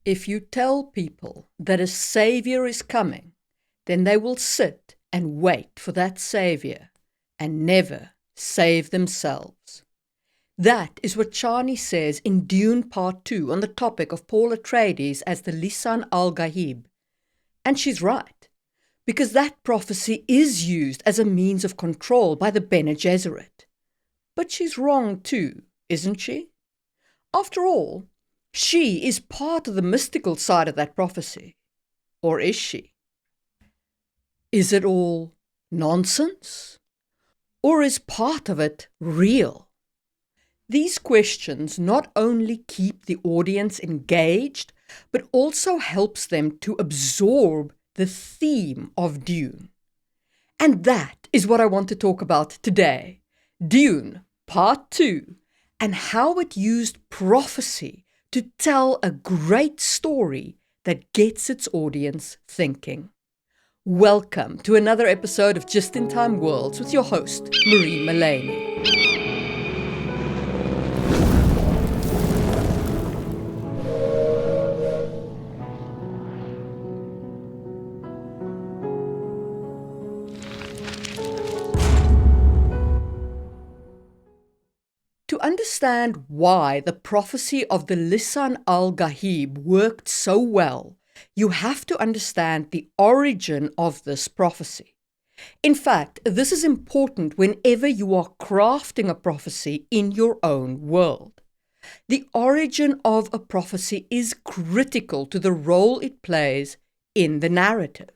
If you tell people that a savior is coming, then they will sit and wait for that savior and never save themselves. That is what Chani says in Dune Part 2 on the topic of Paul Atreides as the Lisan al-Gaib. And she's right, because that prophecy is used as a means of control by the Bene Gesserit. But she's wrong too, isn't she? After all, she is part of the mystical side of that prophecy. Or is she? Is it all nonsense? Or is part of it real? These questions not only keep the audience engaged, but also helps them to absorb the theme of Dune. And that is what I want to talk about today. Dune, Part 2, and how it used prophecy to tell a great story that gets its audience thinking. Welcome to another episode of Just in Time Worlds with your host, Marie Mullaney. To understand why the prophecy of the Lisan al-Gaib worked so well, you have to understand the origin of this prophecy. In fact, this is important whenever you are crafting a prophecy in your own world. The origin of a prophecy is critical to the role it plays in the narrative.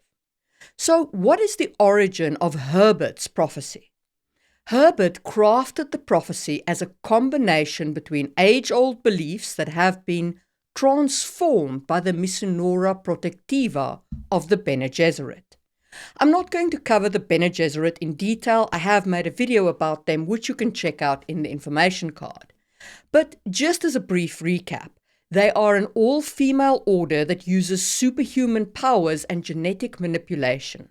So, what is the origin of Herbert's prophecy? Herbert crafted the prophecy as a combination between age-old beliefs that have been transformed by the Missinora Protectiva of the Bene Gesserit. I'm not going to cover the Bene Gesserit in detail. I have made a video about them, which you can check out in the information card. But just as a brief recap, they are an all-female order that uses superhuman powers and genetic manipulation.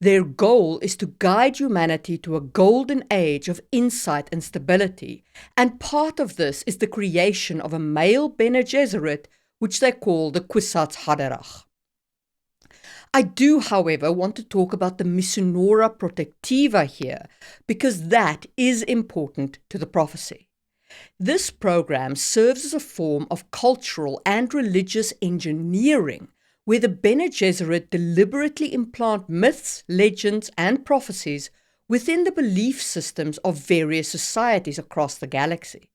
Their goal is to guide humanity to a golden age of insight and stability, and part of this is the creation of a male Bene Gesserit, which they call the Kwisatz Haderach. I do, however, want to talk about the Missinora Protectiva here, because that is important to the prophecy. This program serves as a form of cultural and religious engineering, where the Bene Gesserit deliberately implant myths, legends, and prophecies within the belief systems of various societies across the galaxy.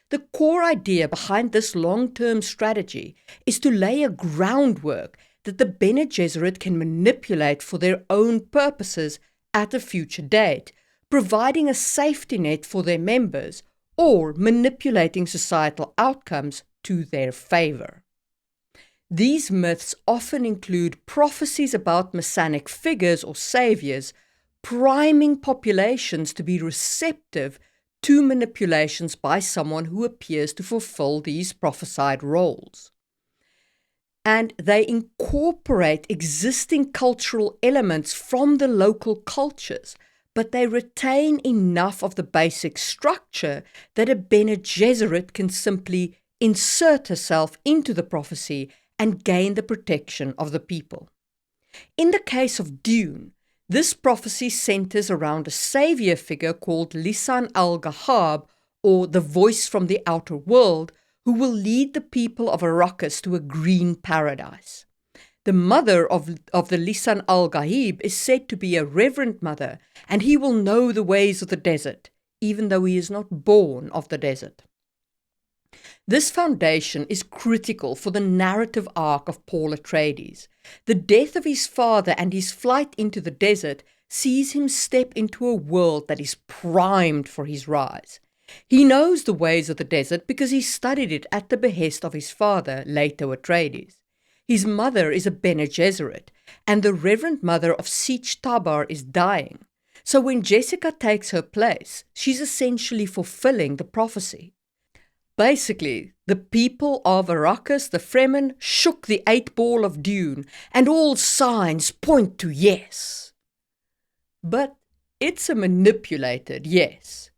The core idea behind this long-term strategy is to lay a groundwork that the Bene Gesserit can manipulate for their own purposes at a future date, providing a safety net for their members or manipulating societal outcomes to their favor. These myths often include prophecies about messianic figures or saviors, priming populations to be receptive to manipulations by someone who appears to fulfill these prophesied roles. And they incorporate existing cultural elements from the local cultures, but they retain enough of the basic structure that a Bene Gesserit can simply insert herself into the prophecy and gain the protection of the people. In the case of Dune, this prophecy centers around a savior figure called Lisan al-Gaib, or the voice from the outer world, who will lead the people of Arrakis to a green paradise. The mother of the Lisan al-Gaib is said to be a reverend mother, and he will know the ways of the desert, even though he is not born of the desert. This foundation is critical for the narrative arc of Paul Atreides. The death of his father and his flight into the desert sees him step into a world that is primed for his rise. He knows the ways of the desert because he studied it at the behest of his father, Leto Atreides. His mother is a Bene Gesserit, and the Reverend Mother of Sietch Tabr is dying. So when Jessica takes her place, she's essentially fulfilling the prophecy. Basically, the people of Arrakis, the Fremen, shook the 8-ball of Dune, and all signs point to yes. But it's a manipulated yes.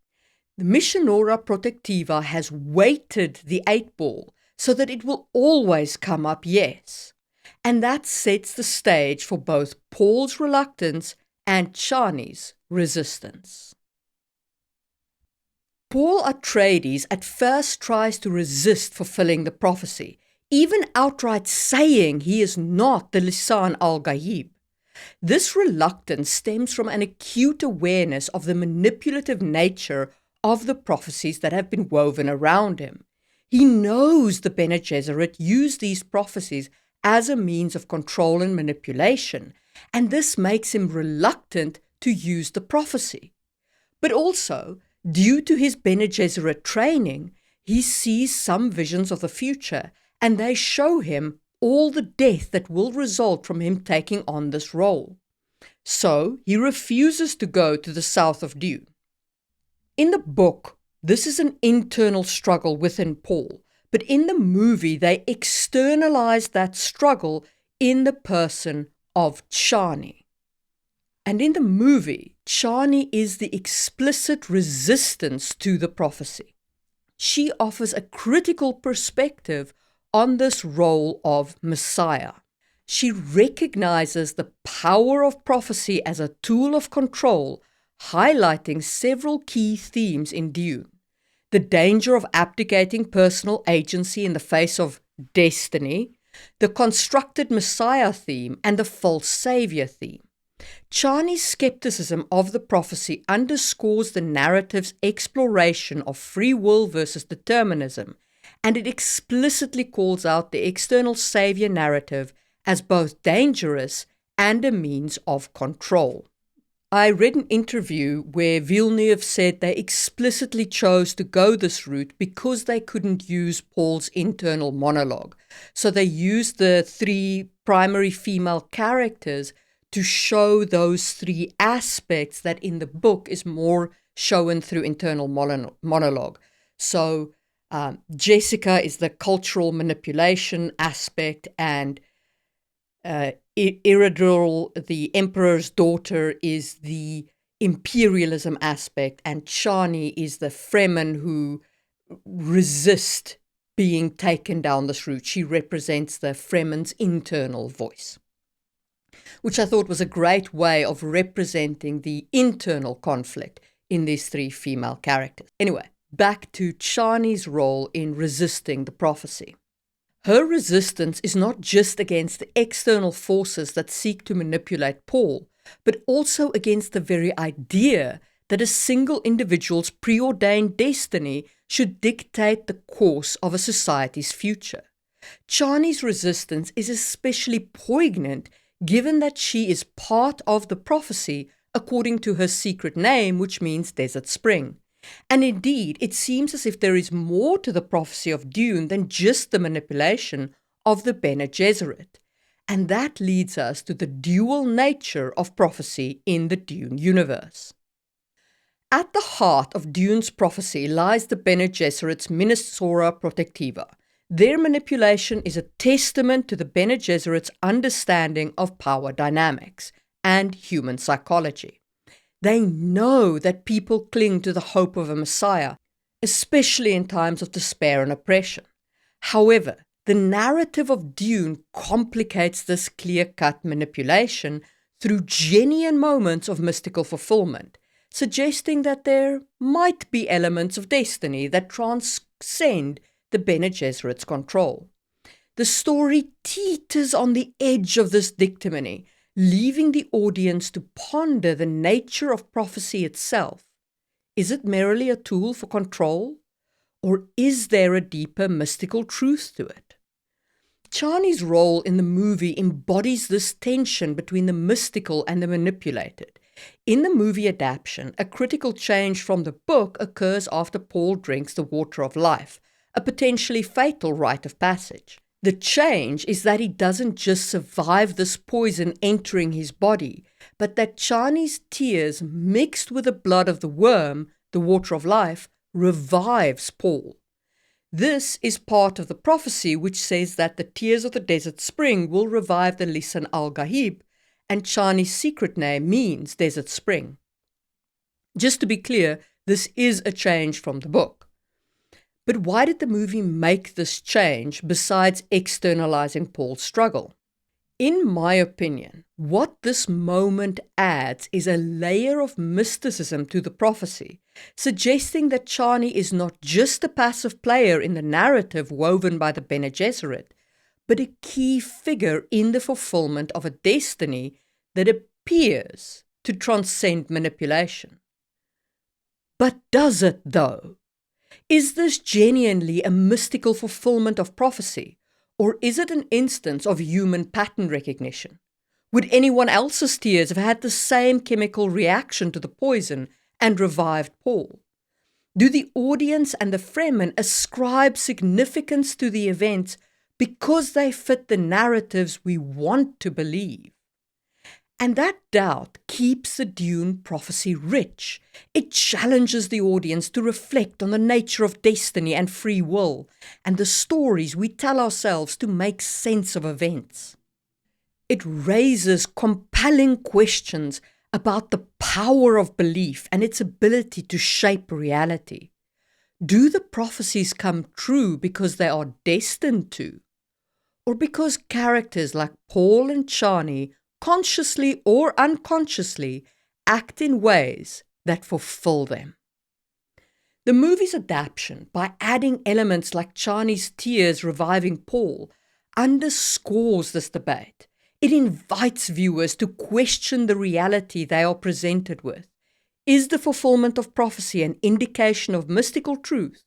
The Missinora Protectiva has weighted the 8-ball so that it will always come up yes. And that sets the stage for both Paul's reluctance and Chani's resistance. Paul Atreides at first tries to resist fulfilling the prophecy, even outright saying he is not the Lisan al-Gaib. This reluctance stems from an acute awareness of the manipulative nature of the prophecies that have been woven around him. He knows the Bene Gesserit use these prophecies as a means of control and manipulation, and this makes him reluctant to use the prophecy. But also, due to his Bene Gesserit training, he sees some visions of the future, and they show him all the death that will result from him taking on this role. So he refuses to go to the south of Dune. In the book, this is an internal struggle within Paul, but in the movie they externalize that struggle in the person of Chani. And in the movie, Chani is the explicit resistance to the prophecy. She offers a critical perspective on this role of Messiah. She recognizes the power of prophecy as a tool of control, highlighting several key themes in Dune. The danger of abdicating personal agency in the face of destiny, the constructed Messiah theme, and the false savior theme. Chani's skepticism of the prophecy underscores the narrative's exploration of free will versus determinism, and it explicitly calls out the external savior narrative as both dangerous and a means of control. I read an interview where Villeneuve said they explicitly chose to go this route because they couldn't use Paul's internal monologue. So they used the 3 primary female characters to show those 3 aspects that in the book is more shown through internal monologue. So Jessica is the cultural manipulation aspect, and Iridril, the emperor's daughter, is the imperialism aspect, and Chani is the Fremen who resist being taken down this route. She represents the Fremen's internal voice, which I thought was a great way of representing the internal conflict in these 3 female characters. Anyway, back to Chani's role in resisting the prophecy. Her resistance is not just against the external forces that seek to manipulate Paul, but also against the very idea that a single individual's preordained destiny should dictate the course of a society's future. Chani's resistance is especially poignant given that she is part of the prophecy according to her secret name, which means Desert Spring. And indeed, it seems as if there is more to the prophecy of Dune than just the manipulation of the Bene Gesserit. And that leads us to the dual nature of prophecy in the Dune universe. At the heart of Dune's prophecy lies the Bene Gesserit's Minnesota Protectiva. Their manipulation is a testament to the Bene Gesserit's understanding of power dynamics and human psychology. They know that people cling to the hope of a Messiah, especially in times of despair and oppression. However, the narrative of Dune complicates this clear-cut manipulation through genuine moments of mystical fulfillment, suggesting that there might be elements of destiny that transcend the Bene Gesserit's control. The story teeters on the edge of this dictomony, leaving the audience to ponder the nature of prophecy itself. Is it merely a tool for control? Or is there a deeper mystical truth to it? Chani's role in the movie embodies this tension between the mystical and the manipulated. In the movie adaptation, a critical change from the book occurs after Paul drinks the water of life, a potentially fatal rite of passage. The change is that he doesn't just survive this poison entering his body, but that Chani's tears mixed with the blood of the worm, the water of life, revives Paul. This is part of the prophecy which says that the tears of the Desert Spring will revive the Lisan al-Gaib, and Chani's secret name means Desert Spring. Just to be clear, this is a change from the book. But why did the movie make this change besides externalizing Paul's struggle? In my opinion, what this moment adds is a layer of mysticism to the prophecy, suggesting that Chani is not just a passive player in the narrative woven by the Bene Gesserit, but a key figure in the fulfillment of a destiny that appears to transcend manipulation. But does it, though? Is this genuinely a mystical fulfillment of prophecy? Or is it an instance of human pattern recognition? Would anyone else's tears have had the same chemical reaction to the poison and revived Paul? Do the audience and the Fremen ascribe significance to the events because they fit the narratives we want to believe? And that doubt keeps the Dune prophecy rich. It challenges the audience to reflect on the nature of destiny and free will, and the stories we tell ourselves to make sense of events. It raises compelling questions about the power of belief and its ability to shape reality. Do the prophecies come true because they are destined to? Or because characters like Paul and Chani consciously or unconsciously act in ways that fulfill them? The movie's adaptation, by adding elements like Chani's tears reviving Paul, underscores this debate. It invites viewers to question the reality they are presented with. Is the fulfillment of prophecy an indication of mystical truth,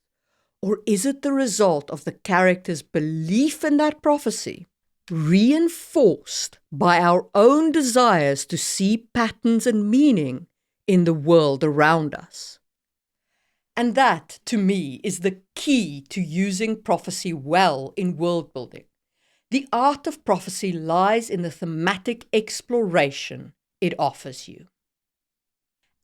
or is it the result of the character's belief in that prophecy, reinforced by our own desires to see patterns and meaning in the world around us? And that, to me, is the key to using prophecy well in world building. The art of prophecy lies in the thematic exploration it offers you.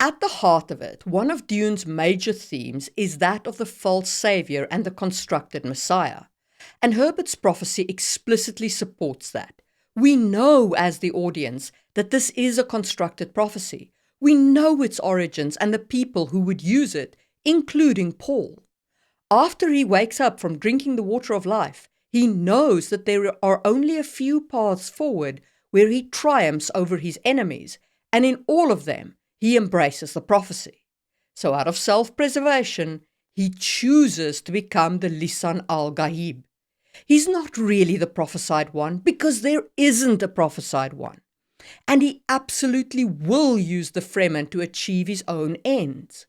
At the heart of it, one of Dune's major themes is that of the false savior and the constructed Messiah. And Herbert's prophecy explicitly supports that. We know as the audience that this is a constructed prophecy. We know its origins and the people who would use it, including Paul. After he wakes up from drinking the water of life, he knows that there are only a few paths forward where he triumphs over his enemies, and in all of them, he embraces the prophecy. So out of self-preservation, he chooses to become the Lisan al-Gaib. He's not really the prophesied one because there isn't a prophesied one. And he absolutely will use the Fremen to achieve his own ends.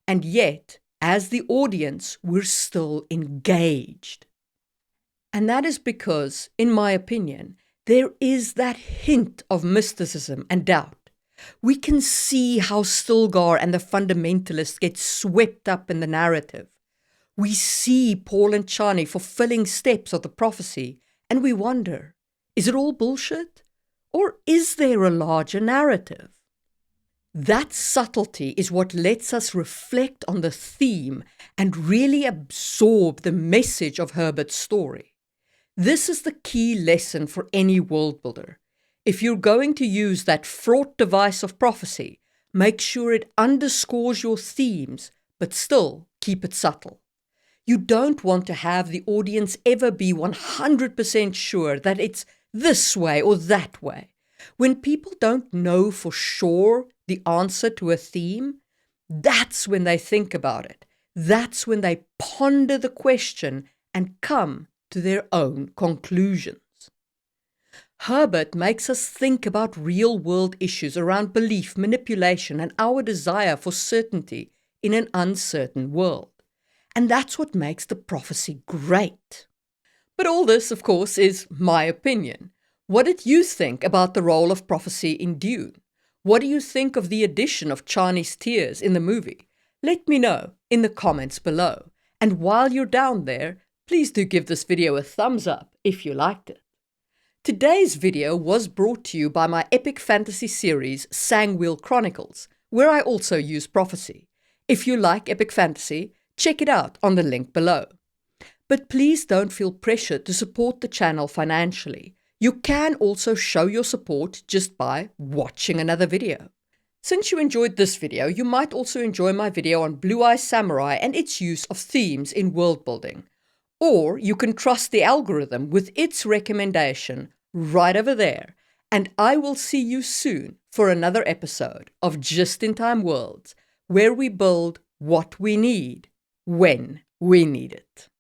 And yet, as the audience, we're still engaged. And that is because, in my opinion, there is that hint of mysticism and doubt. We can see how Stilgar and the fundamentalists get swept up in the narrative. We see Paul and Chani fulfilling steps of the prophecy, and we wonder, is it all bullshit? Or is there a larger narrative? That subtlety is what lets us reflect on the theme and really absorb the message of Herbert's story. This is the key lesson for any world builder. If you're going to use that fraught device of prophecy, make sure it underscores your themes, but still keep it subtle. You don't want to have the audience ever be 100% sure that it's this way or that way. When people don't know for sure the answer to a theme, that's when they think about it. That's when they ponder the question and come to their own conclusions. Herbert makes us think about real-world issues around belief, manipulation, and our desire for certainty in an uncertain world. And that's what makes the prophecy great. But all this, of course, is my opinion. What did you think about the role of prophecy in Dune? What do you think of the addition of Chani's tears in the movie? Let me know in the comments below. And while you're down there, please do give this video a thumbs up if you liked it. Today's video was brought to you by my epic fantasy series Sangwheel Chronicles, where I also use prophecy. If you like epic fantasy, check it out on the link below. But please don't feel pressured to support the channel financially. You can also show your support just by watching another video. Since you enjoyed this video, you might also enjoy my video on Blue Eye Samurai and its use of themes in world building. Or you can trust the algorithm with its recommendation right over there. And I will see you soon for another episode of Just in Time Worlds, where we build what we need when we need it.